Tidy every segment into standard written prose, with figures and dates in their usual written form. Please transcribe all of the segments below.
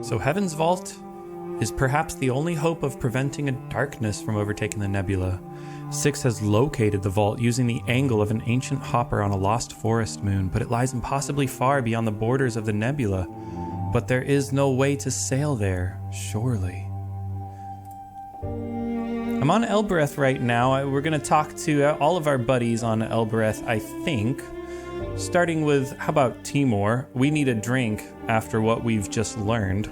So Heaven's Vault is perhaps the only hope of preventing a darkness from overtaking the nebula. 6 has located the vault using the angle of an ancient hopper on a lost forest moon, but it lies impossibly far beyond the borders of the nebula. But there is no way to sail there, surely. I'm on Elboreth right now. We're going to talk to all of our buddies on Elboreth, I think. Starting with, how about Timor? We need a drink after what we've just learned.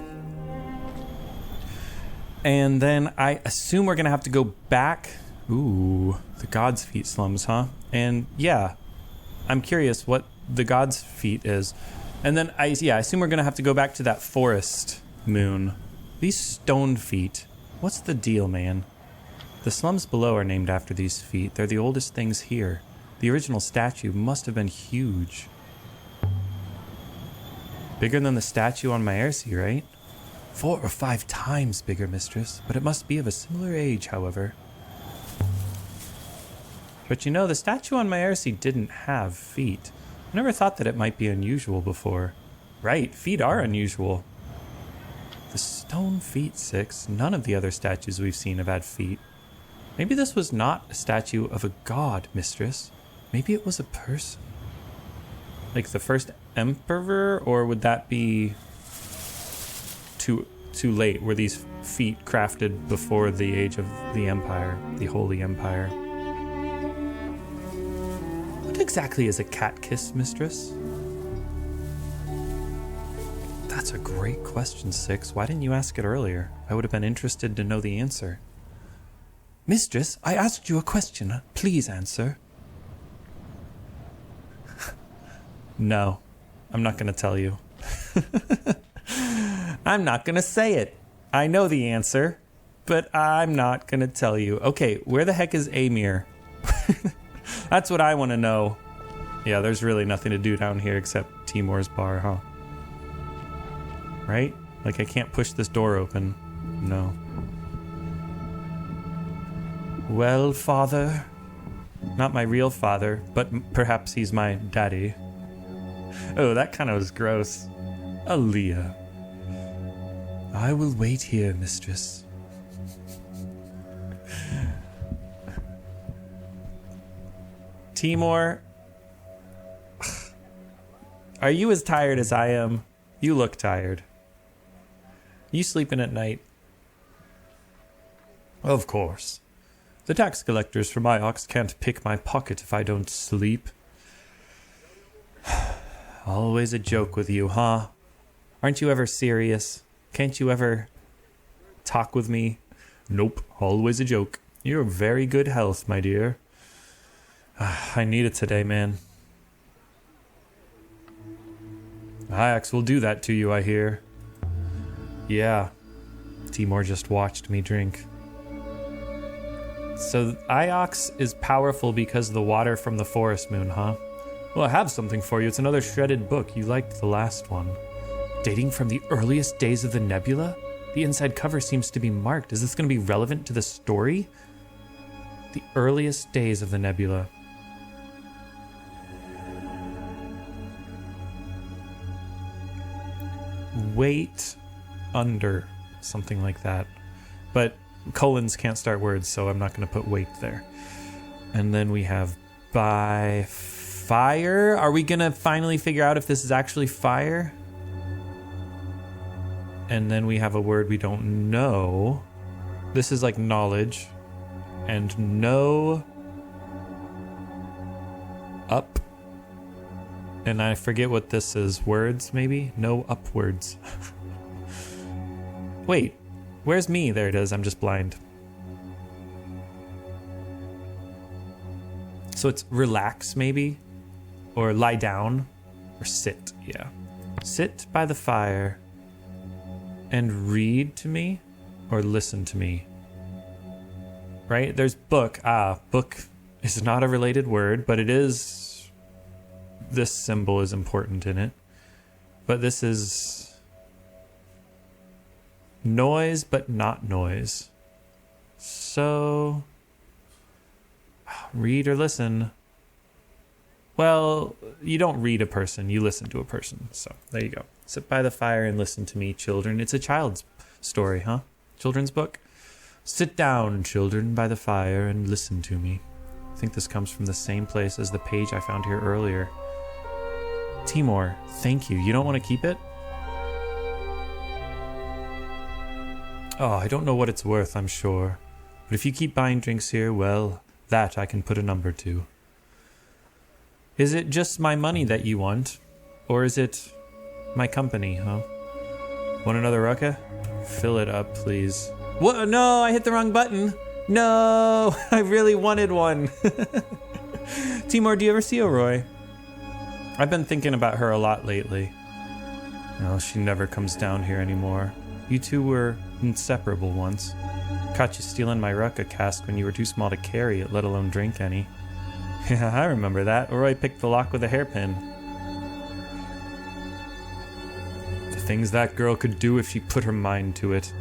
And then I assume we're going to have to go back. Ooh, the God's Feet slums, huh? And yeah, I'm curious what the God's Feet is. And then I assume we're going to have to go back to that forest moon. These stone feet. What's the deal, man? The slums below are named after these feet. They're the oldest things here. The original statue must have been huge. Bigger than the statue on Maersi, right? 4 or 5 times bigger, mistress. But it must be of a similar age, however. But you know, the statue on Maersi didn't have feet. I never thought that it might be unusual before. Right, feet are unusual. The stone feet, 6. None of the other statues we've seen have had feet. Maybe this was not a statue of a god, mistress. Maybe it was a person. Like the first emperor, or would that be too late? Were these feet crafted before the age of the empire, the Holy Empire? What exactly is a cat kiss, mistress? That's a great question, 6. Why didn't you ask it earlier? I would have been interested to know the answer. Mistress, I asked you a question. Please answer. No, I'm not going to tell you. I'm not going to say it. I know the answer, but I'm not going to tell you. Okay, where the heck is Amir? That's what I want to know. Yeah, there's really nothing to do down here except Timor's bar, huh? Right? Like, I can't push this door open. No. Well, father. Not my real father, but perhaps he's my daddy. Oh, that kind of was gross. Aaliyah. I will wait here, mistress. Timor, are you as tired as I am? You look tired. You sleeping at night? Of course. The tax collectors for my ox can't pick my pocket if I don't sleep. Always a joke with you, huh? Aren't you ever serious? Can't you ever talk with me? Nope, always a joke. You're very good health, my dear. I need it today, man. Ajax will do that to you, I hear. Yeah. Timor just watched me drink. So Iox is powerful because of the water from the forest moon, huh? Well, I have something for you. It's another shredded book. You liked the last one. Dating from the earliest days of the nebula? The inside cover seems to be marked. Is this going to be relevant to the story? The earliest days of the nebula. Wait under, something like that. But colons can't start words, so I'm not going to put wait there. And then we have by fire. Are we going to finally figure out if this is actually fire? And then we have a word we don't know. This is like knowledge. And no up. And I forget what this is. Words, maybe? No upwards. Wait. Where's me? There it is. I'm just blind. So it's relax, maybe? Or lie down? Or sit, yeah. Sit by the fire and read to me? Or listen to me? Right? There's book. Book is not a related word, but it is... This symbol is important in it. But this is... noise, but not noise. So... read or listen. Well, you don't read a person, you listen to a person. So, there you go. Sit by the fire and listen to me, children. It's a child's story, huh? Children's book? Sit down, children, by the fire and listen to me. I think this comes from the same place as the page I found here earlier. Timor, thank you. You don't want to keep it? Oh, I don't know what it's worth, I'm sure. But if you keep buying drinks here, well, that I can put a number to. Is it just my money that you want? Or is it my company, huh? Want another rucka? Fill it up, please. What? No, I hit the wrong button. No, I really wanted one. Timor, do you ever see Roy? I've been thinking about her a lot lately. No, she never comes down here anymore. You two were inseparable once. Caught you stealing my rucka cask when you were too small to carry it, let alone drink any. Yeah, I remember that. Roy picked the lock with a hairpin. The things that girl could do if she put her mind to it.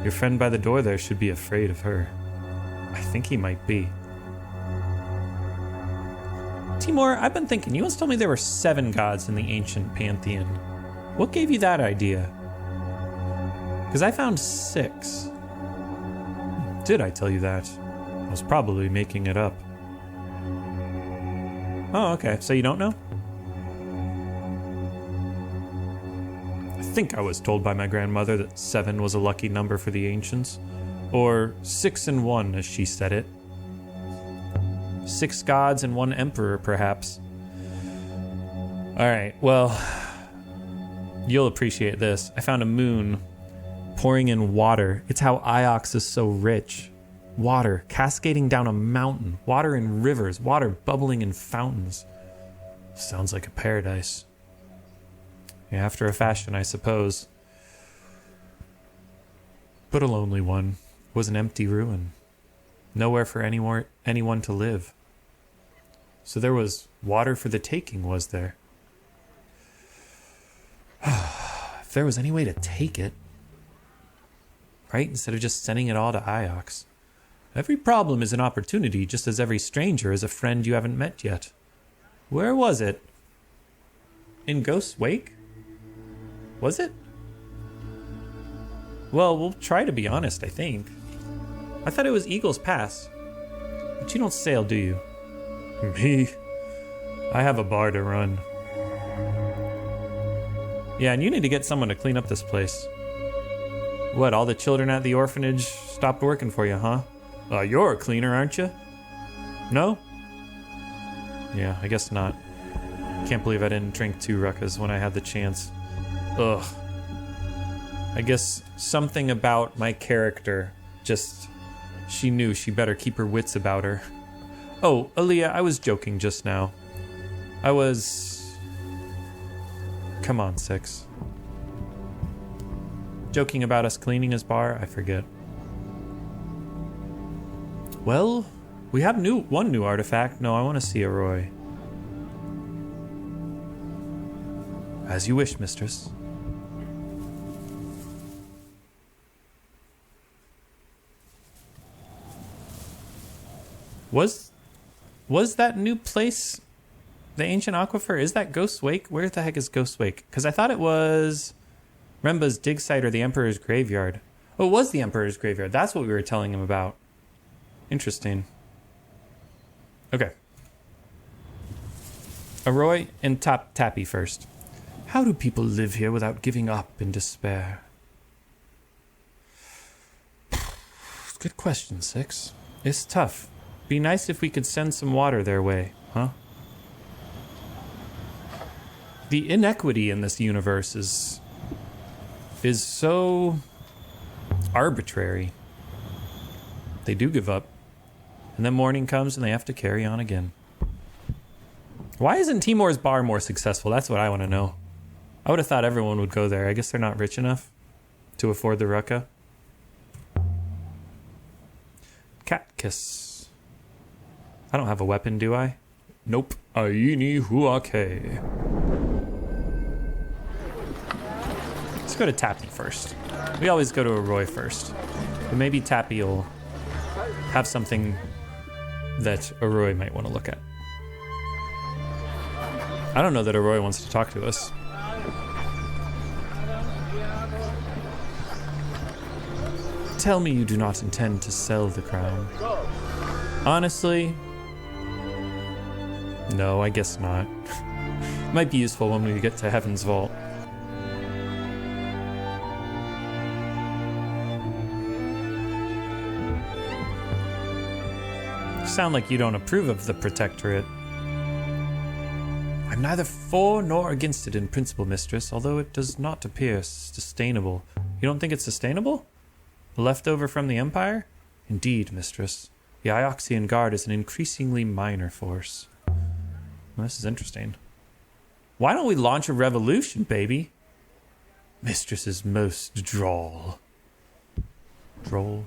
Your friend by the door there should be afraid of her. I think he might be. Timor, I've been thinking, you once told me there were 7 gods in the ancient pantheon. What gave you that idea? Because I found 6. Did I tell you that? I was probably making it up. Oh, okay. So you don't know? I think I was told by my grandmother that 7 was a lucky number for the ancients. Or 6 and 1, as she said it. 6 gods and 1 emperor, perhaps. Alright, well, you'll appreciate this. I found a moon pouring in water. It's how Iox is so rich. Water cascading down a mountain. Water in rivers. Water bubbling in fountains. Sounds like a paradise. Yeah, after a fashion, I suppose. But a lonely one. It was an empty ruin. Nowhere for anyone to live. So there was water for the taking, was there? If there was any way to take it, right? Instead of just sending it all to Iox. Every problem is an opportunity, just as every stranger is a friend you haven't met yet. Where was it? In Ghost's Wake? Was it? Well, we'll try to be honest, I think. I thought it was Eagle's Pass. But you don't sail, do you? Me? I have a bar to run. Yeah, and you need to get someone to clean up this place. What, all the children at the orphanage stopped working for you, huh? You're a cleaner, aren't you? No? Yeah, I guess not. Can't believe I didn't drink 2 ruckas when I had the chance. Ugh. I guess something about my character just... She knew she better keep her wits about her. Oh, Aaliyah, I was joking just now. I was... Come on, 6. Joking about us cleaning his bar? I forget. Well, we have one new artifact. No, I want to see a Roy. As you wish, mistress. Was that new place the ancient aquifer? Is that Ghost's Wake? Where the heck is Ghost's Wake? Because I thought it was Remba's dig site or the Emperor's graveyard. Oh, it was the Emperor's graveyard. That's what we were telling him about. Interesting. Okay. Aroy and Tappy first. How do people live here without giving up in despair? Good question, 6. It's tough. Be nice if we could send some water their way, huh? The inequity in this universe is so arbitrary. They do give up. And then morning comes and they have to carry on again. Why isn't Timor's bar more successful? That's what I want to know. I would have thought everyone would go there. I guess they're not rich enough to afford the rucka. Cat kiss. I don't have a weapon, do I? Nope. Aini huake. Let's go to Tappy first. We always go to Aroy first. But maybe Tappy will have something that Aroy might want to look at. I don't know that Aroy wants to talk to us. Tell me you do not intend to sell the crown. Honestly, no, I guess not. Might be useful when we get to Heaven's Vault. You sound like you don't approve of the Protectorate. I'm neither for nor against it in principle, mistress, although it does not appear sustainable. You don't think it's sustainable? Leftover from the Empire? Indeed, mistress. The Ioxian Guard is an increasingly minor force. Well, this is interesting. Why don't we launch a revolution, baby? Mistress is most droll. Droll.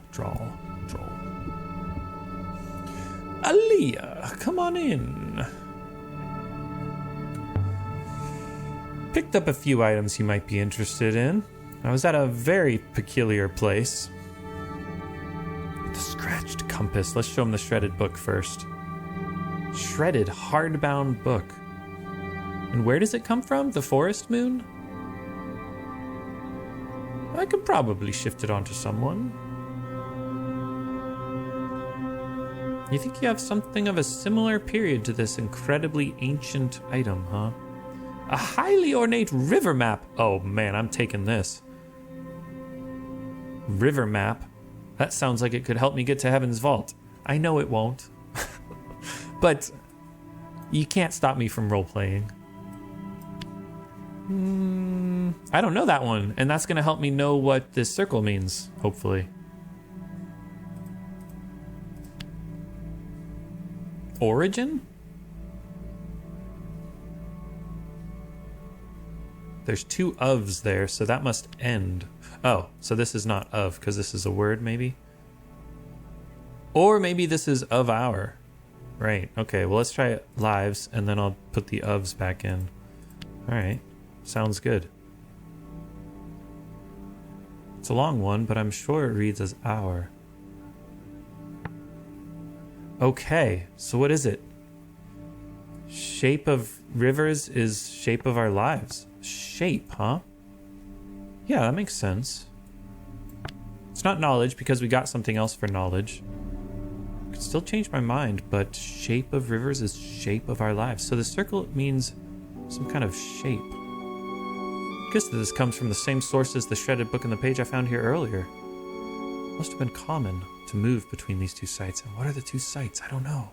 Aaliyah, come on in. Picked up a few items you might be interested in. I was at a very peculiar place. The scratched compass. Let's show him the shredded book first. Shredded, hardbound book. And where does it come from? The forest moon? I could probably shift it onto someone. You think you have something of a similar period to this incredibly ancient item, huh? A highly ornate river map. Oh man, I'm taking this. River map. That sounds like it could help me get to Heaven's Vault. I know it won't. But you can't stop me from role-playing. I don't know that one, and that's going to help me know what this circle means, hopefully. Origin? There's two ofs there, so that must end. Oh, so this is not of, because this is a word, maybe? Or maybe this is of our. Right, okay, well, let's try lives, and then I'll put the ofs back in. All right, sounds good. It's a long one, but I'm sure it reads as our. Okay, so what is it? Shape of rivers is shape of our lives. Shape, huh? Yeah, that makes sense. It's not knowledge because we got something else for knowledge. Could still change my mind, but shape of rivers is shape of our lives. So the circle means some kind of shape. I guess this comes from the same source as the shredded book in the page I found here earlier. Must have been common to move between these two sites. And what are the two sites? I don't know.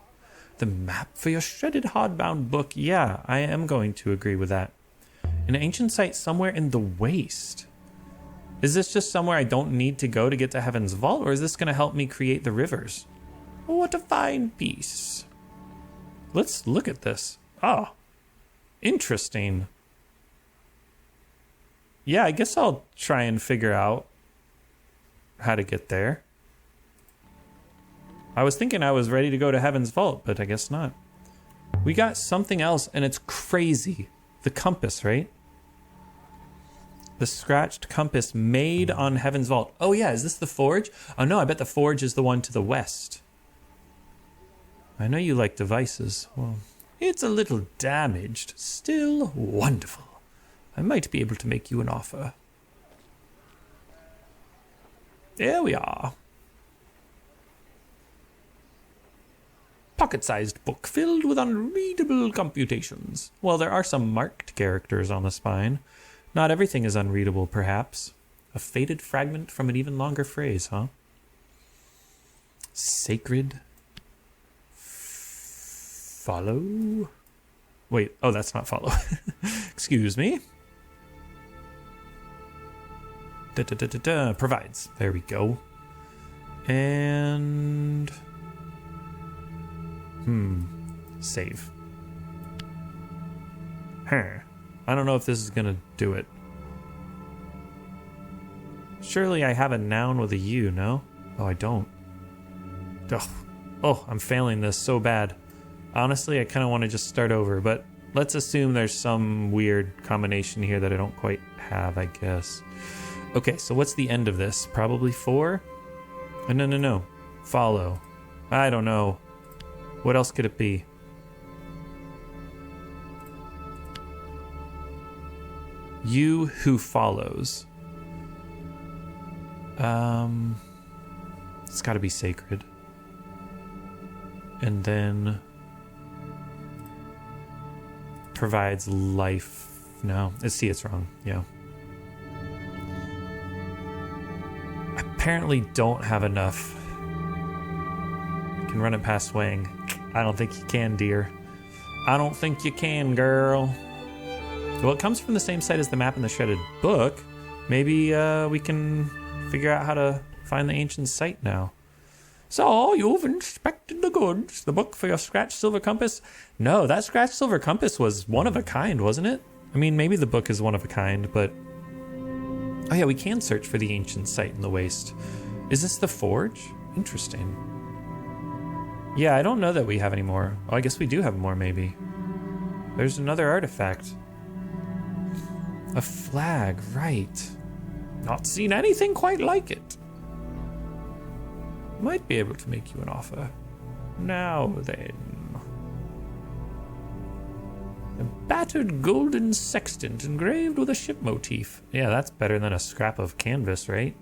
The map for your shredded hardbound book. Yeah, I am going to agree with that. An ancient site somewhere in the waste. Is this just somewhere I don't need to go to get to Heaven's Vault, or is this going to help me create the rivers? What a fine piece. Let's look at this. Oh, interesting. Yeah, I guess I'll try and figure out how to get there. I was thinking I was ready to go to Heaven's Vault, but I guess not. We got something else, and it's crazy. The compass, right? The scratched compass made on Heaven's Vault. Oh yeah, is this the forge? Oh no, I bet the forge is the one to the west. I know you like devices. Well, it's a little damaged. Still wonderful. I might be able to make you an offer. There we are. Pocket-sized book filled with unreadable computations. Well, there are some marked characters on the spine. Not everything is unreadable, perhaps. A faded fragment from an even longer phrase, huh? Sacred. Follow? Wait, oh, that's not follow. Excuse me. Provides. There we go. And... Save. I don't know if this is gonna do it. Surely I have a noun with a U, no? Oh, I don't. Ugh. Oh, I'm failing this so bad. Honestly, I kind of want to just start over, but let's assume there's some weird combination here that I don't quite have, I guess. Okay, so what's the end of this? Probably 4? No. Follow. I don't know. What else could it be? You who follows. It's got to be sacred. And then provides life. No, see, it's wrong. Yeah. Apparently don't have enough. Can run it past Wang. I don't think you can, dear. I don't think you can, girl. Well, it comes from the same site as the map in the shredded book. Maybe we can figure out how to find the ancient site now. So, you've inspected the goods. The book for your scratched silver compass? No, that scratched silver compass was one of a kind, wasn't it? I mean, maybe the book is one of a kind, but... Oh yeah, we can search for the ancient site in the waste. Is this the forge? Interesting. Yeah, I don't know that we have any more. Oh, I guess we do have more, maybe. There's another artifact. A flag, right. Not seen anything quite like it. Might be able to make you an offer. Now then. A battered golden sextant engraved with a ship motif. Yeah, that's better than a scrap of canvas, right?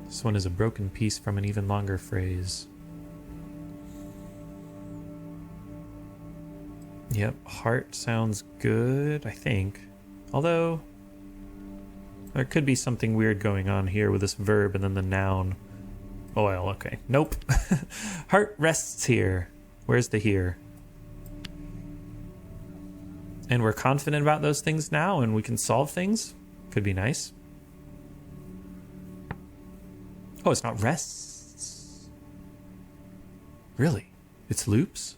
This one is a broken piece from an even longer phrase. Yep, heart sounds good, I think. Although, there could be something weird going on here with this verb and then the noun. Oil, okay. Nope. Heart rests here. Where's the here? And we're confident about those things now and we can solve things. Could be nice. Oh, it's not rests. Really? It's loops?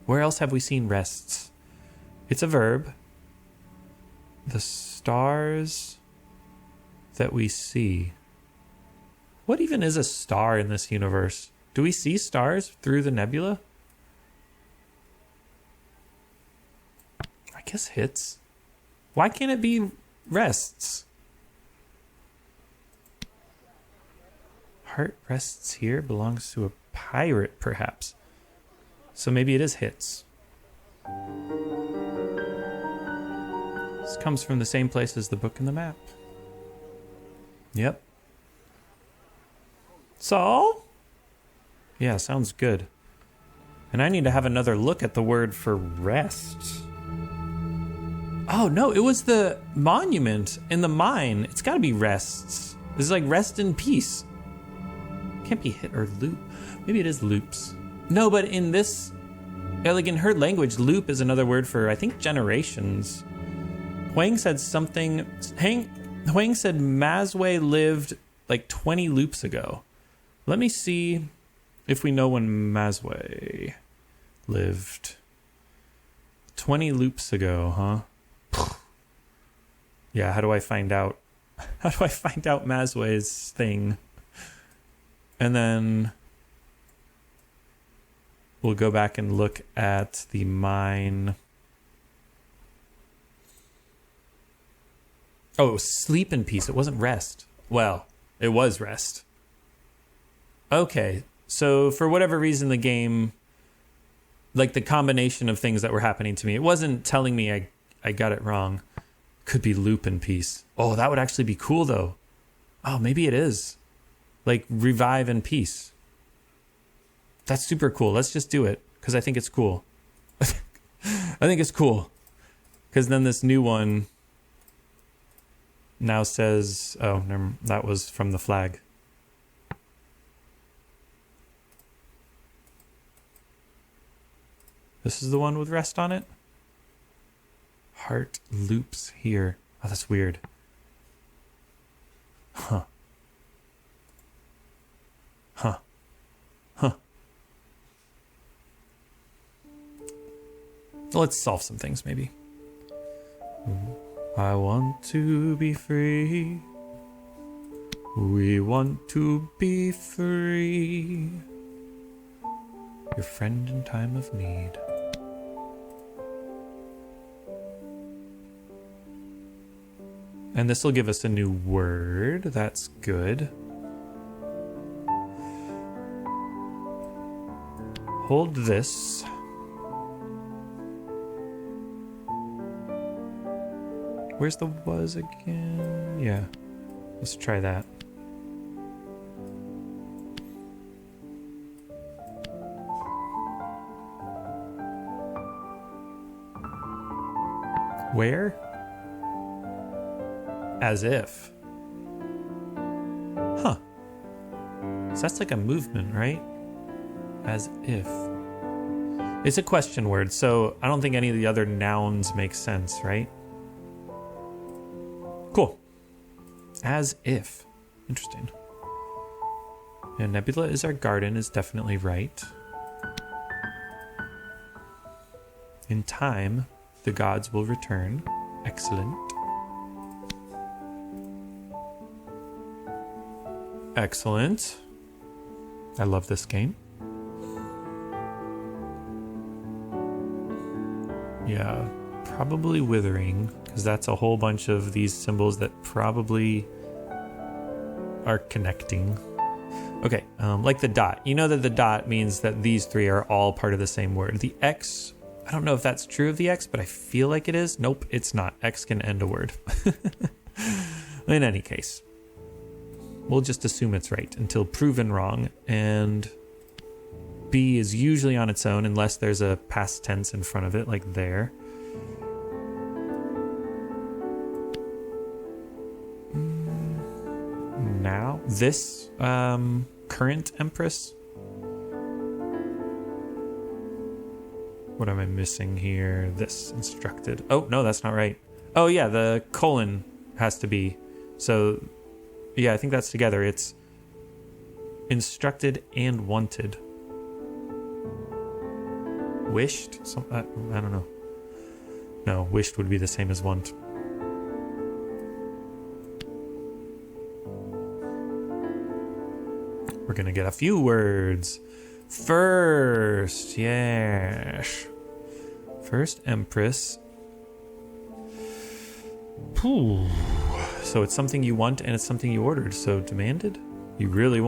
Where else have we seen rests? It's a verb. The stars that we see. What even is a star in this universe? Do we see stars through the nebula? I guess hits. Why can't it be rests? Heart rests here, belongs to a pirate, perhaps. So maybe it is hits. This comes from the same place as the book and the map. Yep. So? Yeah, sounds good. And I need to have another look at the word for rest. Oh, no, it was the monument in the mine. It's got to be rests. This is like rest in peace. Can't be hit or loop. Maybe it is loops. No, but in this, like in her language, loop is another word for, I think, generations. Huang said something. Huang said Mazway lived like 20 loops ago. Let me see if we know when Mazway lived. 20 loops ago, huh? Yeah, how do I find out? How do I find out Mazway's thing? And then we'll go back and look at the mine. Oh, it was sleep in peace. It wasn't rest. Well, it was rest. Okay, so for whatever reason, the game, like the combination of things that were happening to me, it wasn't telling me I got it wrong. Could be loop in peace. Oh, that would actually be cool, though. Oh, maybe it is. Like revive in peace. That's super cool. Let's just do it because I think it's cool. I think it's cool because then this new one now says, oh, never, that was from the flag. This is the one with rest on it. Heart loops here. Oh, that's weird. Huh. Huh. Huh. Let's solve some things, maybe. I want to be free. We want to be free. Your friend in time of need. And this will give us a new word. That's good. Hold this. Where's the was again? Yeah. Let's try that. Where? As if. Huh. So that's like a movement, right? As if. It's a question word, so I don't think any of the other nouns make sense, right? Cool. As if. Interesting. Yeah, nebula is our garden is definitely right. In time, the gods will return. Excellent. Excellent. I love this game. Yeah, probably withering, because that's a whole bunch of these symbols that probably are connecting. Okay, like the dot. You know that the dot means that these three are all part of the same word. The X, I don't know if that's true of the X, but I feel like it is. Nope, it's not. X can end a word. In any case, we'll just assume it's right until proven wrong. And B is usually on its own unless there's a past tense in front of it, like there. Now, this current empress. What am I missing here? This instructed. Oh, no, that's not right. Oh, yeah, the colon has to be. So, yeah, I think that's together. It's instructed and wanted. Wished? I don't know. No, wished would be the same as want. We're going to get a few words. First, yes. First empress. Ooh. So it's something you want and it's something you ordered. So demanded? You really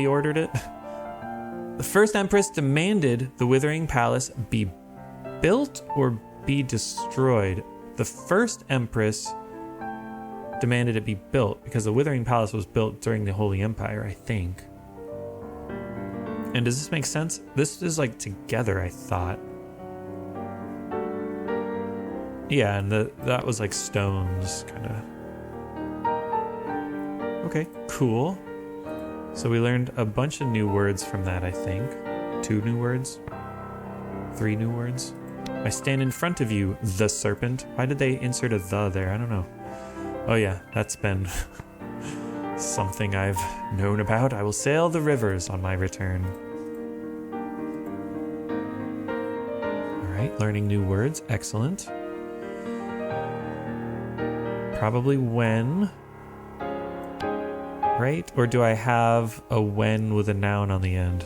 ordered it? The first empress demanded the Withering Palace be built or be destroyed. The first empress demanded it be built because the Withering Palace was built during the Holy Empire, I think. And does this make sense? This is like together, I thought. Yeah, and that was like stones, kind of. Okay, cool. So we learned a bunch of new words from that, I think. 2 new words. 3 new words. I stand in front of you, the serpent. Why did they insert a the there? I don't know. Oh yeah, that's been something I've known about. I will sail the rivers on my return. Alright, learning new words. Excellent. Probably when. Right? Or do I have a when with a noun on the end?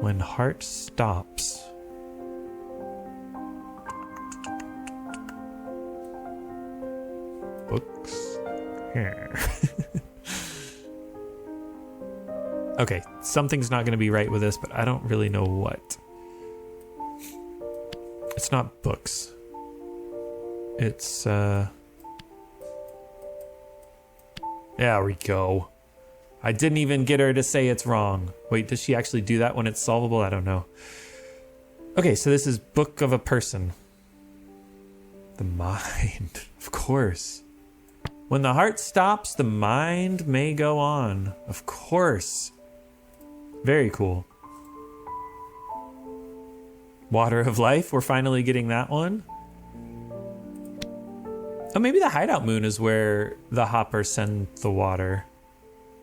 When heart stops. Books. Here. Okay, something's not going to be right with this, but I don't really know what. It's not books. It's, there we go. I didn't even get her to say it's wrong. Wait, does she actually do that when it's solvable? I don't know. Okay, so this is book of a person. The mind, of course. When the heart stops, the mind may go on. Of course. Very cool. Water of life, we're finally getting that one. Oh, maybe the hideout moon is where the hopper send the water.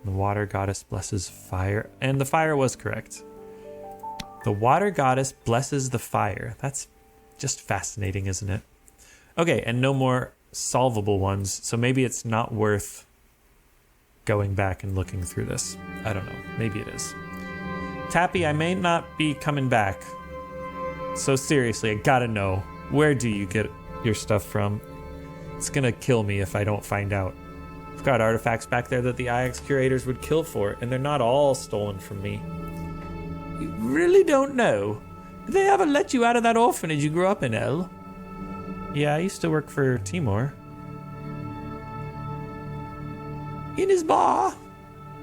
The water goddess blesses fire. And the fire was correct. The water goddess blesses the fire. That's just fascinating, isn't it? Okay, and no more solvable ones. So maybe it's not worth going back and looking through this. I don't know. Maybe it is. Tappy, I may not be coming back. So seriously, I gotta know. Where do you get your stuff from? It's gonna kill me if I don't find out. I've got artifacts back there that the IX curators would kill for, and they're not all stolen from me. You really don't know. Did they ever let you out of that orphanage you grew up in, El? Yeah, I used to work for Timor. In his bar?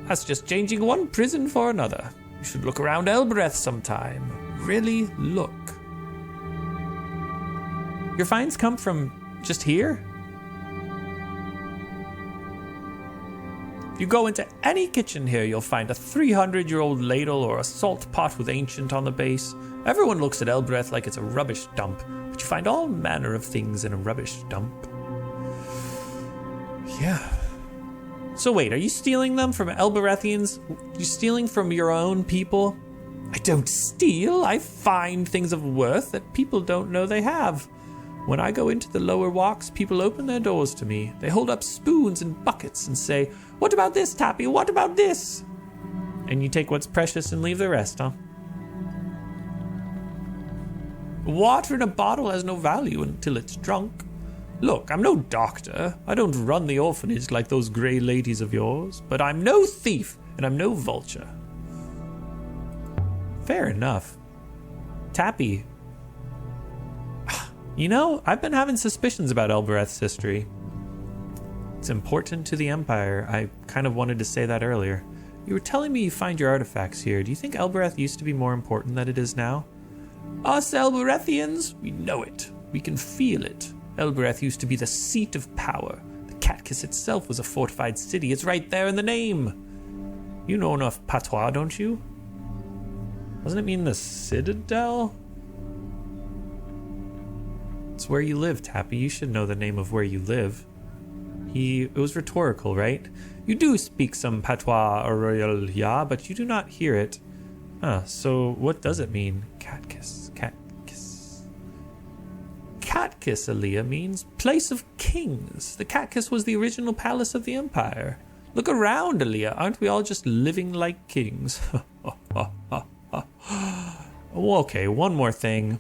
That's just changing one prison for another. You should look around Elbereth sometime. Really look. Your finds come from just here? If you go into any kitchen here, you'll find a 300-year-old ladle or a salt pot with ancient on the base. Everyone looks at Elbereth like it's a rubbish dump, but you find all manner of things in a rubbish dump. Yeah. So wait, are you stealing them from Elborethians? You stealing from your own people? I don't steal. I find things of worth that people don't know they have. When I go into the lower walks, people open their doors to me. They hold up spoons and buckets and say, "What about this, Tappy? What about this?" And you take what's precious and leave the rest, huh? Water in a bottle has no value until it's drunk. Look, I'm no doctor. I don't run the orphanage like those grey ladies of yours, but I'm no thief and I'm no vulture. Fair enough. Tappy. You know, I've been having suspicions about Elbereth's history. It's important to the Empire. I kind of wanted to say that earlier. You were telling me you find your artifacts here. Do you think Elbereth used to be more important than it is now? Us Elborethians, we know it. We can feel it. Elbereth used to be the seat of power. The Catkiss itself was a fortified city. It's right there in the name. You know enough patois, don't you? Doesn't it mean the Citadel? It's where you live, Tappy. You should know the name of where you live. It was rhetorical, right? You do speak some patois archeological, but you do not hear it. So what does it mean? Catkiss. Catkiss, Aaliyah, means place of kings. The Catkiss was the original palace of the Empire. Look around, Aaliyah. Aren't we all just living like kings? Okay, one more thing.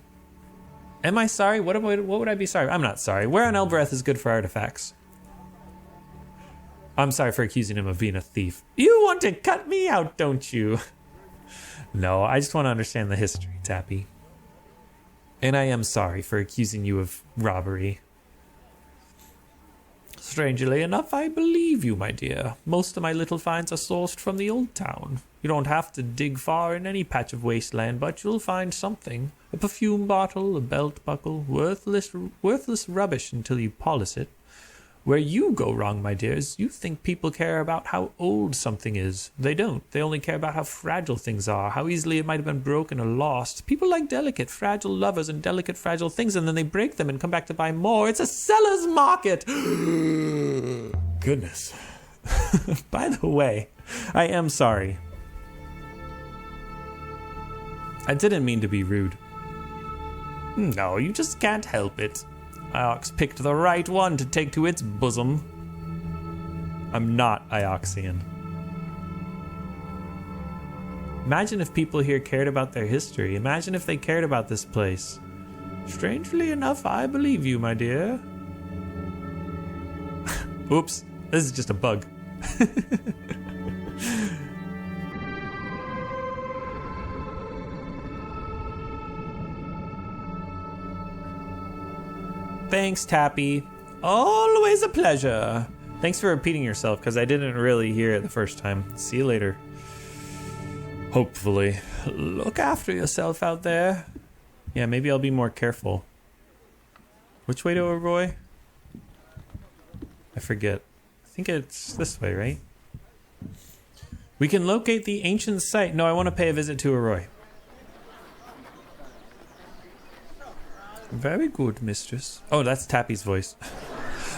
Am I sorry? What would I be sorry? I'm not sorry. Where on Elbereth is good for artifacts? I'm sorry for accusing him of being a thief. You want to cut me out, don't you? No, I just want to understand the history, Tappy. And I am sorry for accusing you of robbery. Strangely enough, I believe you, my dear. Most of my little finds are sourced from the old town. You don't have to dig far in any patch of wasteland, but you'll find something. A perfume bottle, a belt buckle, worthless rubbish until you polish it. Where you go wrong, my dears, you think people care about how old something is. They don't. They only care about how fragile things are, how easily it might have been broken or lost. People like delicate, fragile lovers and delicate, fragile things, and then they break them and come back to buy more. It's a seller's market. Goodness. By the way, I am sorry. I didn't mean to be rude. No, you just can't help it. Iox picked the right one to take to its bosom. I'm not Ioxian. Imagine if people here cared about their history. Imagine if they cared about this place. Strangely enough, I believe you, my dear. Oops, this is just a bug. Thanks, Tappy. Always a pleasure. Thanks for repeating yourself, because I didn't really hear it the first time. See you later. Hopefully. Look after yourself out there. Yeah, maybe I'll be more careful. Which way to Roy? I forget. I think it's this way, right? We can locate the ancient site. No, I want to pay a visit to Arroy. Very good, mistress. Oh, that's Tappy's voice.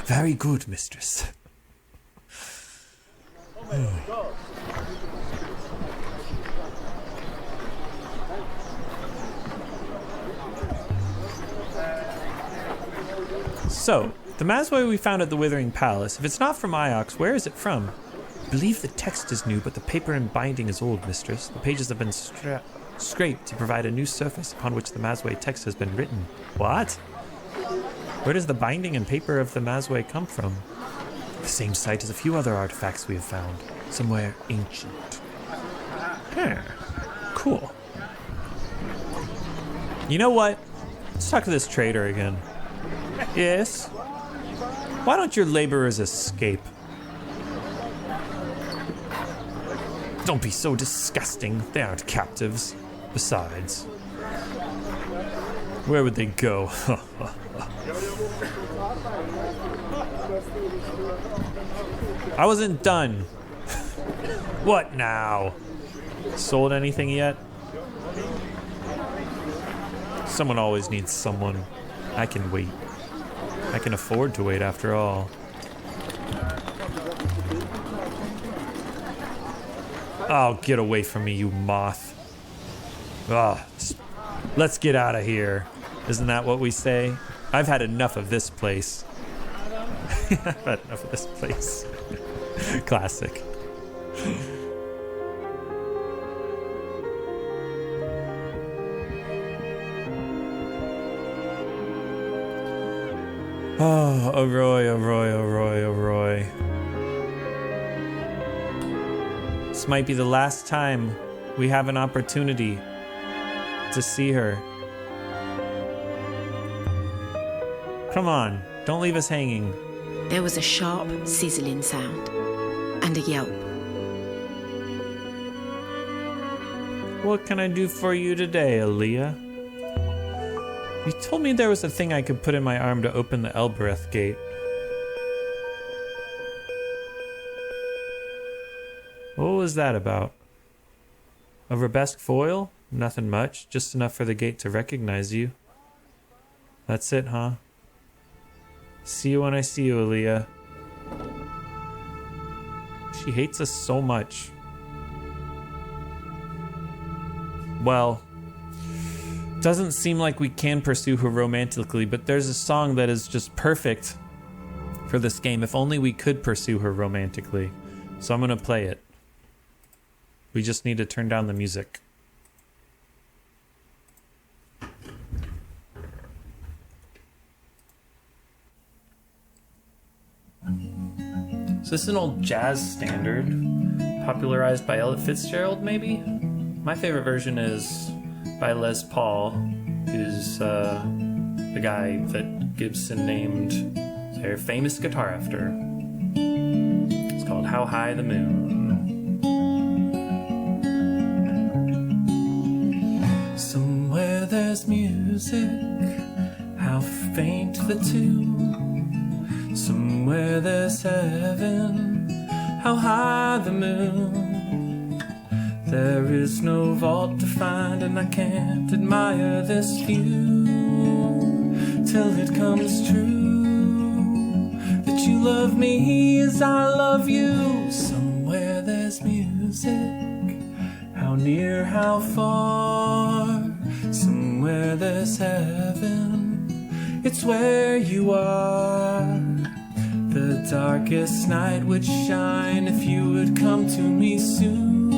Very good, mistress. So, the Mazway we found at the Withering Palace, if it's not from Iox, where is it from? I believe the text is new, but the paper and binding is old, mistress. The pages have been scraped to provide a new surface upon which the Mazway text has been written. What? Where does the binding and paper of the Mazway come from? The same site as a few other artifacts we have found. Somewhere ancient. Cool. You know what? Let's talk to this trader again. Yes? Why don't your laborers escape? Don't be so disgusting. They aren't captives. Besides, where would they go? I wasn't done. What now? Sold anything yet? Someone always needs someone. I can wait. I can afford to wait after all. Oh, get away from me, you moth. Ah, let's get out of here. Isn't that what we say? I've had enough of this place. I've had enough of this place. Classic. Oh, Roy, oh Roy, oh Roy, oh Roy. This might be the last time we have an opportunity to see her. Come on, don't leave us hanging. There was a sharp, sizzling sound and a yelp. What can I do for you today, Aaliyah? You told me there was a thing I could put in my arm to open the Elboreth gate. What was that about? A Rebesque foil? Nothing much, just enough for the gate to recognize you. That's it, huh? See you when I see you, Aaliyah. She hates us so much. Well, doesn't seem like we can pursue her romantically, but there's a song that is just perfect for this game. If only we could pursue her romantically. So I'm gonna play it. We just need to turn down the music. So this is an old jazz standard, popularized by Ella Fitzgerald, maybe? My favorite version is by Les Paul, who's the guy that Gibson named their famous guitar after. It's called How High the Moon. Somewhere there's music, how faint the tune. Somewhere there's heaven, how high the moon. There is no vault to find, and I can't admire this view till it comes true that you love me as I love you. Somewhere there's music, how near, how far. Somewhere there's heaven, it's where you are. The darkest night would shine if you would come to me soon.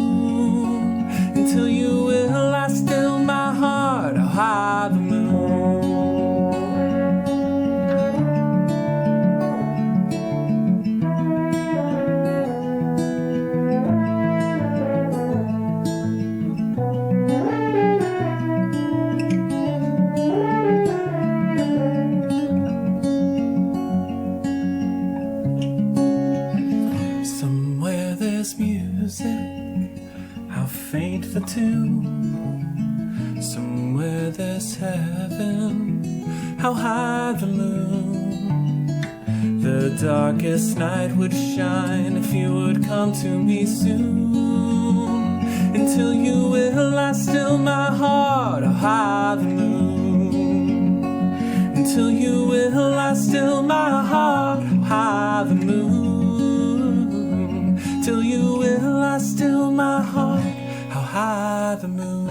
Until you will, I still my heart, how high the moon. Somewhere there's music, how faint the tune. Somewhere there's heaven, how high the moon. The darkest night would shine if you would come to me soon. Until you will, I still my heart, how high the moon. Until you will, I still my heart, how high the moon. Till you will, I still my heart, how high the moon.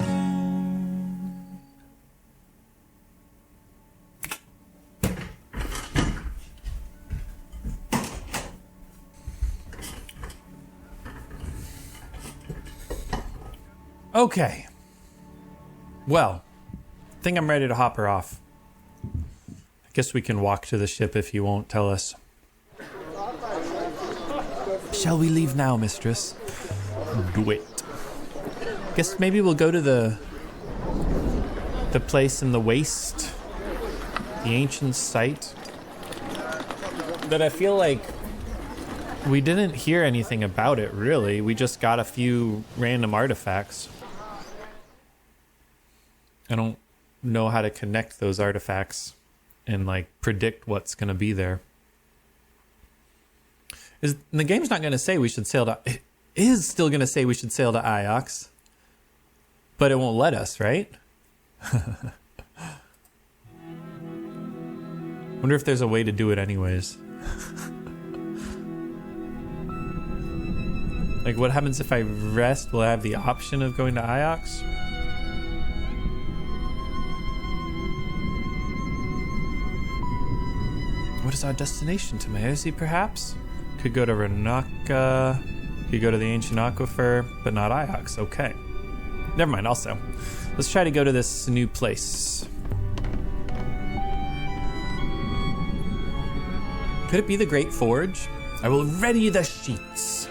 Okay. Well, I think I'm ready to hop her off. I guess we can walk to the ship if you won't tell us. Shall we leave now, mistress? Do it. Guess maybe we'll go to the The place in the waste. The ancient site. But I feel like we didn't hear anything about it, really. We just got a few random artifacts. I don't know how to connect those artifacts and, like, predict what's going to be there. The game's not going to say we should sail to... It is still going to say we should sail to Iox. But it won't let us, right? Wonder if there's a way to do it anyways. Like, what happens if I rest? Will I have the option of going to Iox? What is our destination? To Maersi, perhaps? Could go to Renaka. Could go to the ancient aquifer, but not Iox. Okay. Never mind, also. Let's try to go to this new place. Could it be the Great Forge? I will ready the sheets.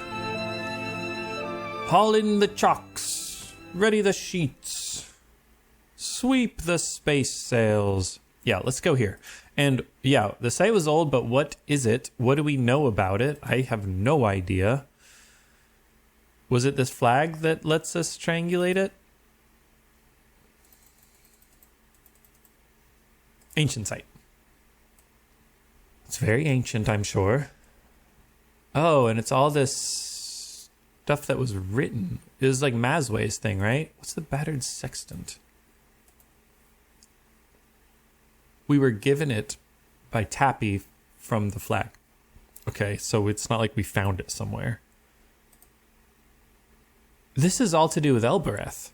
Haul in the chocks. Ready the sheets. Sweep the space sails. Yeah, let's go here. And yeah, the site was old, but what is it? What do we know about it? I have no idea. Was it this flag that lets us triangulate it? Ancient site. It's very ancient, I'm sure. Oh, and it's all this stuff that was written. It was like Mazway's thing, right? What's the battered sextant? We were given it by Tappy from the flag. Okay, so it's not like we found it somewhere. This is all to do with Elbereth.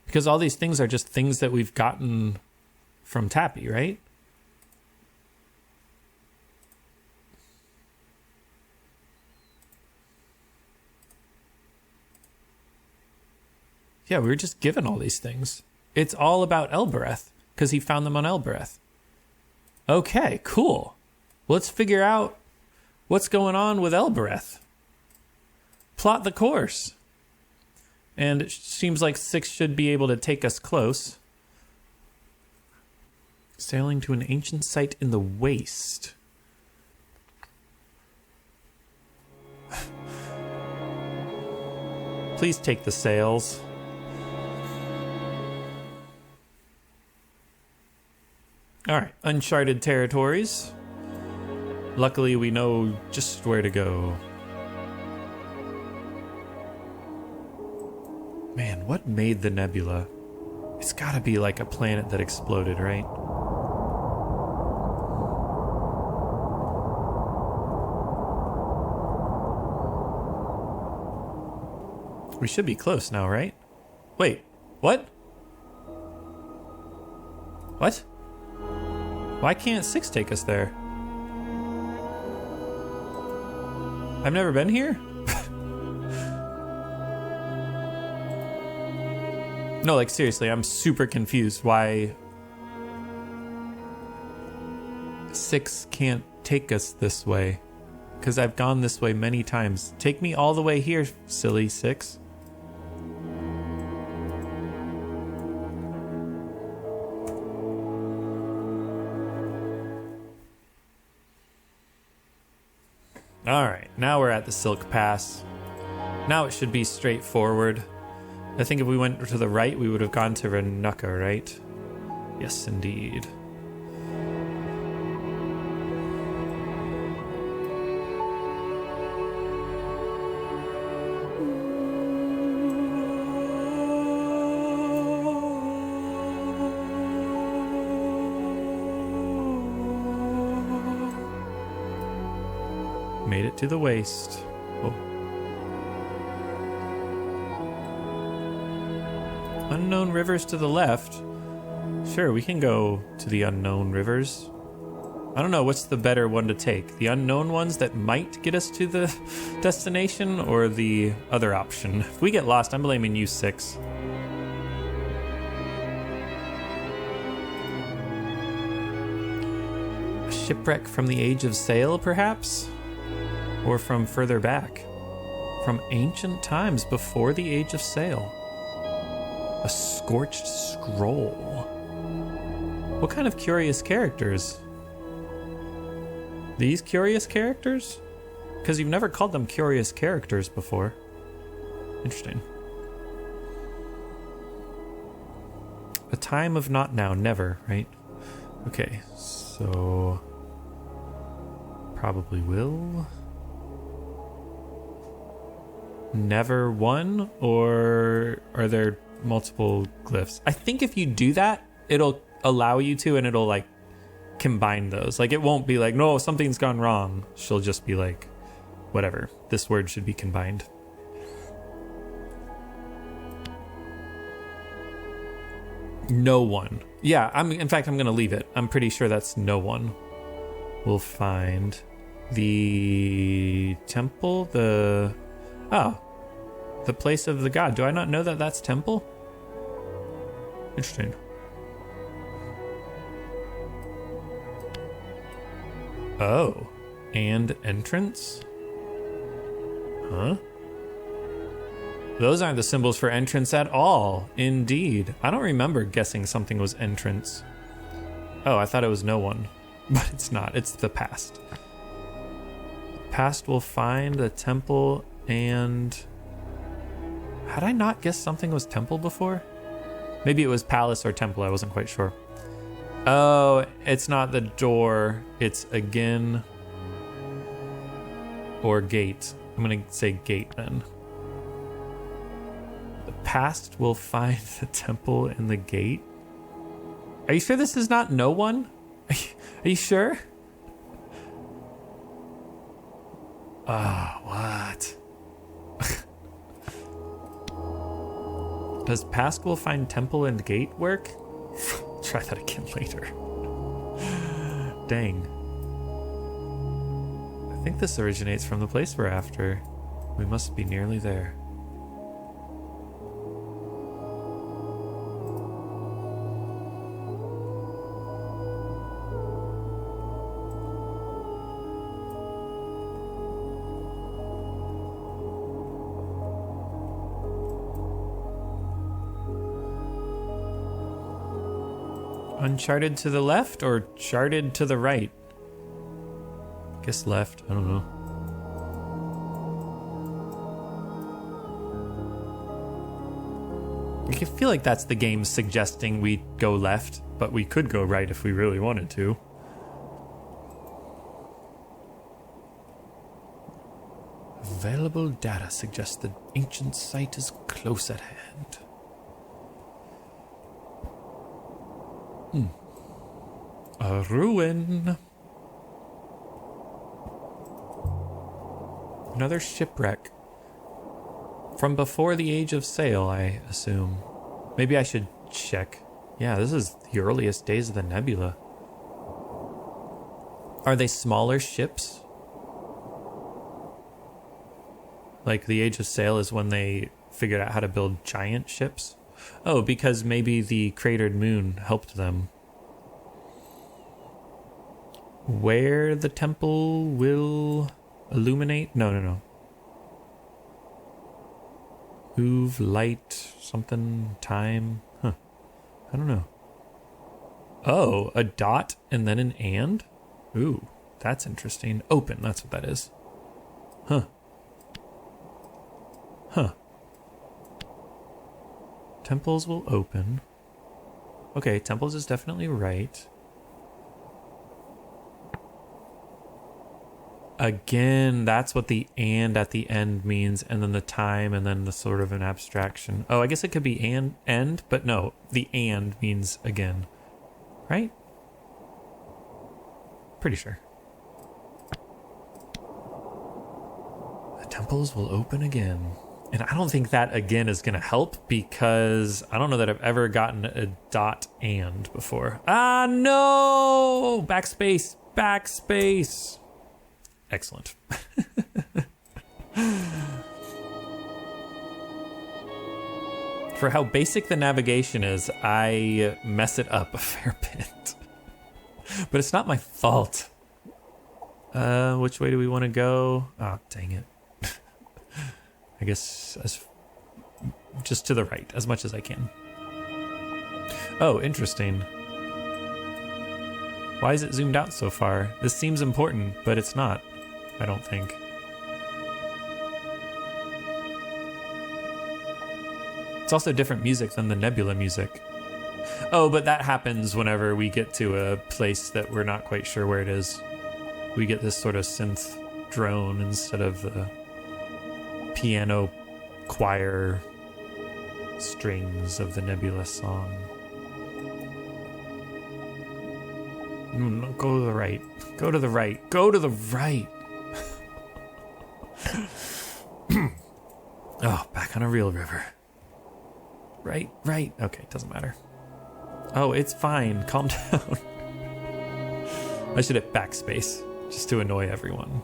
Because all these things are just things that we've gotten from Tappy, right? Yeah, we were just given all these things. It's all about Elbereth, because he found them on Elbereth. Okay, cool. Let's figure out what's going on with Elbereth. Plot the course. And it seems like 6 should be able to take us close. Sailing to an ancient site in the waste. Please take the sails. Alright, uncharted territories. Luckily, we know just where to go. Man, what made the nebula? It's gotta be like a planet that exploded, right? We should be close now, right? Wait, what? What? Why can't 6 take us there? I've never been here? No, like seriously, I'm super confused why 6 can't take us this way. Because I've gone this way many times. Take me all the way here, silly 6. Alright, now we're at the Silk Pass. Now it should be straightforward. I think if we went to the right, we would have gone to Renaka, right? Yes, indeed. Made it to the waste. Oh. Unknown rivers to the left. Sure, we can go to the unknown rivers. I don't know, what's the better one to take? The unknown ones that might get us to the destination, or the other option? If we get lost, I'm blaming you, 6. A shipwreck from the Age of Sail, perhaps? Or from further back? From ancient times before the Age of Sail. A scorched scroll. What kind of curious characters? These curious characters? Because you've never called them curious characters before. Interesting. A time of not now, never, right? Okay, so... probably will. Never one, or are there multiple glyphs? I think if you do that, it'll allow you to, and it'll like combine those. Like it won't be like, no, something's gone wrong. She'll just be like, whatever, this word should be combined. No one. Yeah, in fact, I'm gonna leave it. I'm pretty sure that's no one. We'll find the temple, the place of the god. Do I not know that that's temple? Interesting. Oh, and entrance? Huh? Those aren't the symbols for entrance at all. Indeed. I don't remember guessing something was entrance. Oh, I thought it was no one. But it's not. It's the past. Past will find the temple and... Had I not guessed something was temple before? Maybe it was palace or temple. I wasn't quite sure. Oh, it's not the door. It's again... or gate. I'm going to say gate then. The past will find the temple and the gate. Are you sure this is not no one? Are you sure? What? Does past will find temple and gate work? Try that again later. Dang. I think this originates from the place we're after. We must be nearly there. Uncharted to the left or charted to the right? Guess left. I don't know. I feel like that's the game suggesting we go left, but we could go right if we really wanted to. Available data suggests the ancient site is close at hand. A ruin. Another shipwreck. From before the age of sail, I assume. Maybe I should check. Yeah, this is the earliest days of the nebula. Are they smaller ships? Like the age of sail is when they figured out how to build giant ships? Oh, because maybe the cratered moon helped them. Where the temple will illuminate? No. Move, light, something, time. Huh. I don't know. Oh, a dot and then an and? Ooh, that's interesting. Open, that's what that is. Huh. Temples will open. Okay, temples is definitely right. Again, that's what the and at the end means, and then the time, and then the sort of an abstraction. Oh, I guess it could be and end, but no, the and means again. Right? Pretty sure. The temples will open again. And I don't think that again is going to help because I don't know that I've ever gotten a dot and before. Ah, no! Backspace. Excellent. For how basic the navigation is, I mess it up a fair bit. But it's not my fault. Which way do we want to go? Oh, dang it. I guess just to the right, as much as I can. Oh, interesting. Why is it zoomed out so far? This seems important, but it's not, I don't think. It's also different music than the nebula music. Oh, but that happens whenever we get to a place that we're not quite sure where it is. We get this sort of synth drone instead of the piano choir strings of the nebula song. No, go to the right. Go to the right. Go to the right. Oh, back on a real river. Right. Okay, doesn't matter. Oh, it's fine. Calm down. I should hit backspace just to annoy everyone.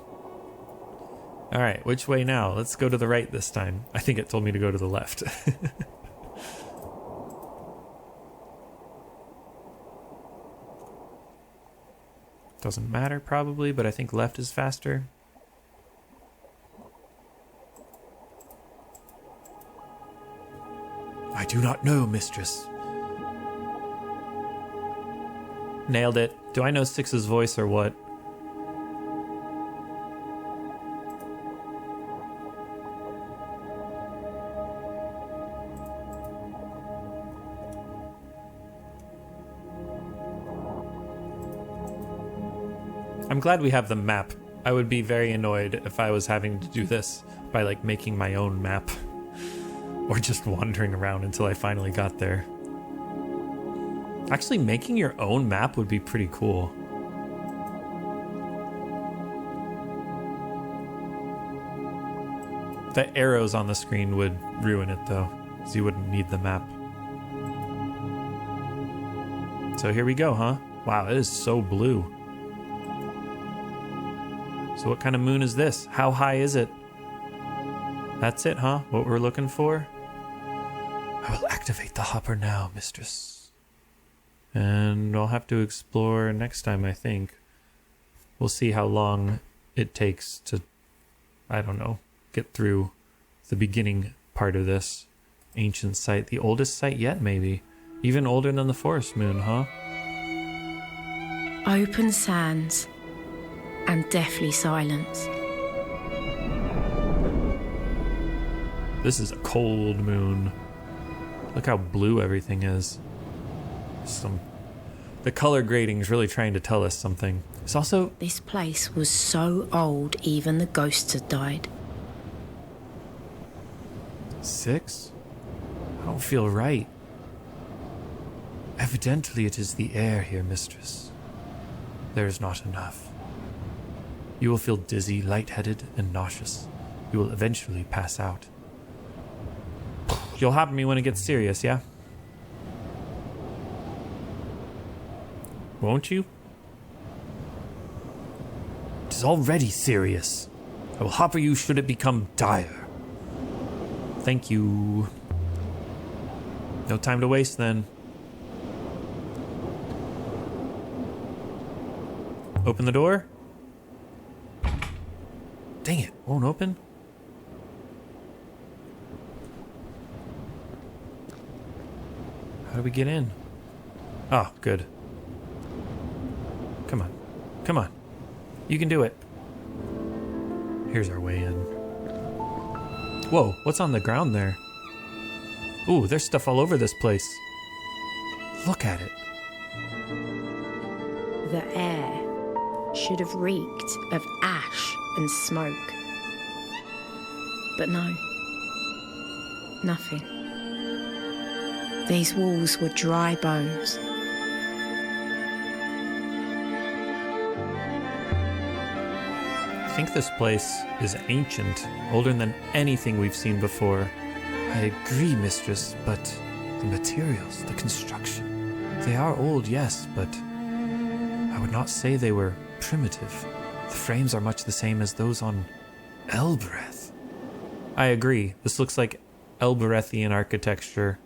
All right, which way now? Let's go to the right this time. I think it told me to go to the left. Doesn't matter probably, but I think left is faster. I do not know, mistress. Nailed it. Do I know Six's voice or what? I'm glad we have the map. I would be very annoyed if I was having to do this by like making my own map or just wandering around until I finally got there. Actually, making your own map would be pretty cool. The arrows on the screen would ruin it though, because you wouldn't need the map. So here we go, huh? Wow, it is so blue. So what kind of moon is this? How high is it? That's it, huh? What we're looking for? I will activate the hopper now, mistress. And I'll have to explore next time, I think. We'll see how long it takes to, I don't know, get through the beginning part of this ancient site. The oldest site yet, maybe. Even older than the forest moon, huh? Open sands and deathly silence. This is a cold moon. Look how blue everything is. The color grading's really trying to tell us something. It's also... This place was so old, even the ghosts had died. 6? I don't feel right. Evidently it is the air here, mistress. There is not enough. You will feel dizzy, lightheaded, and nauseous. You will eventually pass out. You'll hop me when it gets serious, yeah? Won't you? It is already serious. I will hopper you should it become dire. Thank you. No time to waste then. Open the door? Dang it, won't open? How do we get in? Oh, good. Come on. Come on. You can do it. Here's our way in. Whoa, what's on the ground there? Ooh, there's stuff all over this place. Look at it. The air should have reeked of ash and smoke. But no. Nothing. These walls were dry bones. I think this place is ancient, older than anything we've seen before. I agree, mistress, but the materials, the construction, they are old, yes, but I would not say they were primitive. The frames are much the same as those on Elboreth. I agree. This looks like Elborethian architecture,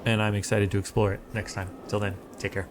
and I'm excited to explore it next time. Till then, take care.